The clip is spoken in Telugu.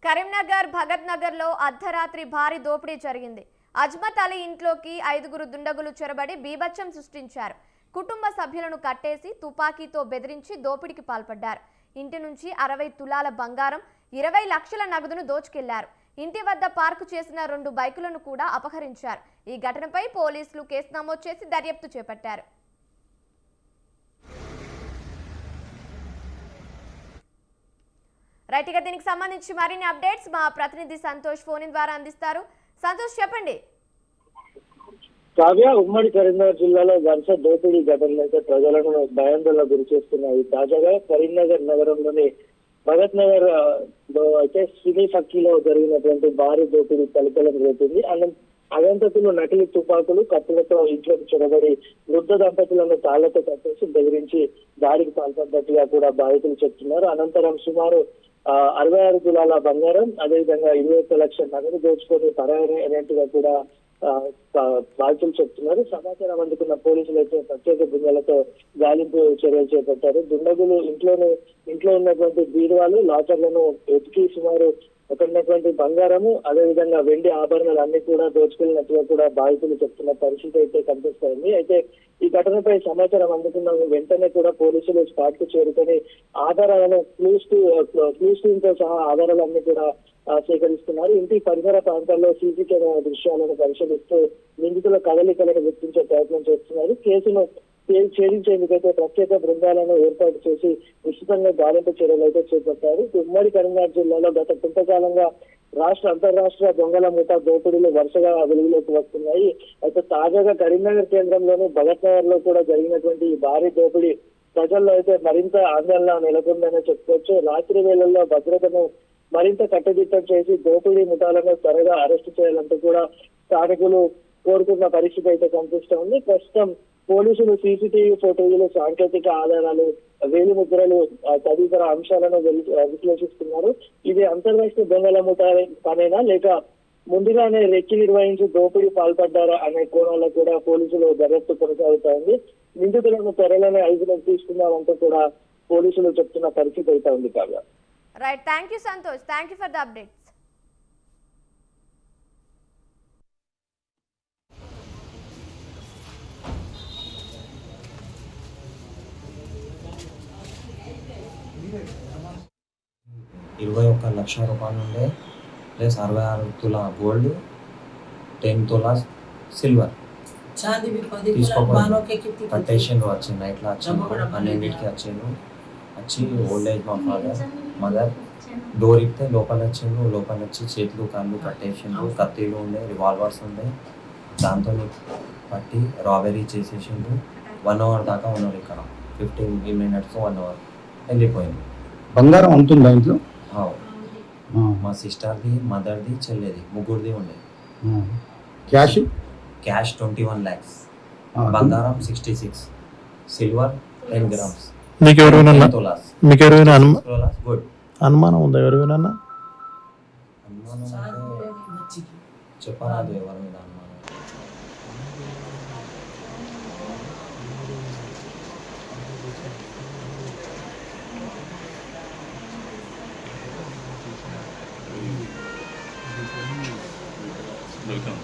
కరీంనగర్ భగత్ నగర్లో అర్ధరాత్రి భారీ దోపిడీ జరిగింది. అజ్మత్ అలీ ఇంట్లోకి 5 దుండగులు చొరబడి బీభత్సం సృష్టించారు. కుటుంబ సభ్యులను కట్టేసి తుపాకీతో బెదిరించి దోపిడీకి పాల్పడ్డారు. ఇంటి నుంచి 60 తులాల బంగారం, 20 లక్షల నగదును దోచుకెళ్లారు. ఇంటి వద్ద పార్కు చేసిన 2 బైకులను కూడా అపహరించారు. ఈ ఘటనపై పోలీసులు కేసు నమోదు చేసి దర్యాప్తు చేపట్టారు. రైట్, ఇక దీనికి సంబంధించి మరిన్ని అప్డేట్స్ మా ప్రతినిధి సంతోష్ ఫోన్ ద్వారా అందిస్తారు. సంతోష్, చెప్పండి. కావ్య, ఉమ్మడి కరీంనగర్ జిల్లాలో వరుస దోపిడీ ఘటనలు అయితే ప్రజలను భయాందోళన గురి చేస్తున్నాయి. తాజాగా కరీంనగర్ నగరంలోని భగత్ నగర్ లో అయితే సినీ ఫక్కీలో జరిగినటువంటి భారీ దోపిడీ కలకలం రేపింది. అగంతకులు నకిలీ తుపాకులు, కత్తులతో ఇంట్లోకి చొరబడి వృద్ధ దంపతులను తాళ్లతో కట్టేసి బెదిరించి దాడికి పాల్పడ్డట్టుగా కూడా బాధితులు చెప్తున్నారు. అనంతరం సుమారు 66 తులాల బంగారం, అదేవిధంగా 21 లక్షల నగదు దోచుకొని పరారైనట్టుగా కూడా బాధితులు చెప్తున్నారు. సమాచారం అందుకున్న పోలీసులు అయితే ప్రత్యేక బృందాలతో గాలింపు చర్యలు చేపట్టారు. దుండగులు ఇంట్లో ఉన్నటువంటి బీరువాలు, లాకర్లను వెతికి సుమారు ఉన్నటువంటి బంగారము, అదేవిధంగా వెండి ఆభరణాలు అన్ని కూడా దోచుకెళ్ళినట్టుగా కూడా బాధితులు చెప్తున్న పరిస్థితి అయితే కనిపిస్తోంది. అయితే ఈ ఘటనపై సమాచారం అందుకున్న వెంటనే కూడా పోలీసులు స్పాట్ కు చేరుకొని ఆధారాలను క్లూస్తో సహా ఆధారాలన్నీ కూడా సేకరిస్తున్నారు. ఇంటి పరిసర ప్రాంతాల్లో సీసీ కెమెరా దృశ్యాలను పరిశీలిస్తూ నిందితుల కదలికలను గుర్తించే ప్రయత్నం చేస్తున్నారు. కేసును ఛేదించేందుకైతే ప్రత్యేక బృందాలను ఏర్పాటు చేసి విస్తృతంగా గాలింపు చర్యలు అయితే చేపట్టారు. ఉమ్మడి కరీంనగర్ జిల్లాలో గత కొంతకాలంగా అంతర్రాష్ట్ర దొంగల ముఠా దోపిడీలు వరుసగా వెలుగులోకి వస్తున్నాయి. అయితే తాజాగా కరీంనగర్ కేంద్రంలోని భగత్ నగర్ లో కూడా జరిగినటువంటి ఈ భారీ దోపిడీ ప్రజల్లో అయితే మరింత ఆందోళన నెలకొందనే చెప్పుకోవచ్చు. రాత్రి వేళల్లో భద్రతను మరింత కట్టుదిట్టం చేసి దోపిడీ ముఠాలను త్వరగా అరెస్టు చేయాలంటూ కూడా స్థానికులు కోరుకున్న పరిస్థితి అయితే కనిపిస్తోంది. ప్రస్తుతం పోలీసులు సీసీటీవీ ఫోటోలు, సాంకేతిక ఆధారాలు, వేలి ముద్రలు తదితర అంశాలను విశ్లేషిస్తున్నారు. ఇది అంతర్రాష్ట్రీయ దొంగల ముఠా పనేనా, లేక ముందుగానే రెక్కి నిర్వహించి దోపిడీ పాల్పడ్డారా అనే కోణాల్లో కూడా పోలీసులు దర్యాప్తు కొనసాగుతోంది. నిందితులను త్వరలోనే అదుపులోకి తీసుకుందామంటూ కూడా పోలీసులు చెప్తున్న పరిస్థితి అయితే ఉంది. కాగా right, thank you Santosh, thank you for the updates. ₹21 లక్షల ఉండే, ప్లస్ 66 తులా గోల్డ్, 10 తులా సిల్వర్ తీసుకోపోయి పట్టేషన్ వచ్చింది. నైట్లో వచ్చిండు, 12కి వచ్చిండు. వచ్చి ఓల్డ్ ఏజ్ మా ఫాదర్ మదర్ డోర్ ఇస్తే లోపల వచ్చి చేతులు కాళ్ళు కట్టేసిండు. కత్తిలు ఉండే, రివాల్వర్స్ ఉండే, దాంతో పట్టి రాబరీ చేసేసిండు. 1 అవర్ దాకా ఉన్నారు ఇక్కడ. 15 మినిట్స్ 1 అవర్ వెళ్ళిపోయింది. బంగారం ఉంటుందా ఇంట్లో? మా సిస్టర్ది, మదర్ది, చెల్లిది, ముగ్గురిది ఉండే. క్యాష్ 21 lakhs, బంగారం 66, సిల్వర్ 10 grams. మీకు ఎవరైనా అనుమానం ఉందా? ఎవరైనా అనుమానం చెప్పరాదు ఎవరి మీద అనుమానం. Welcome.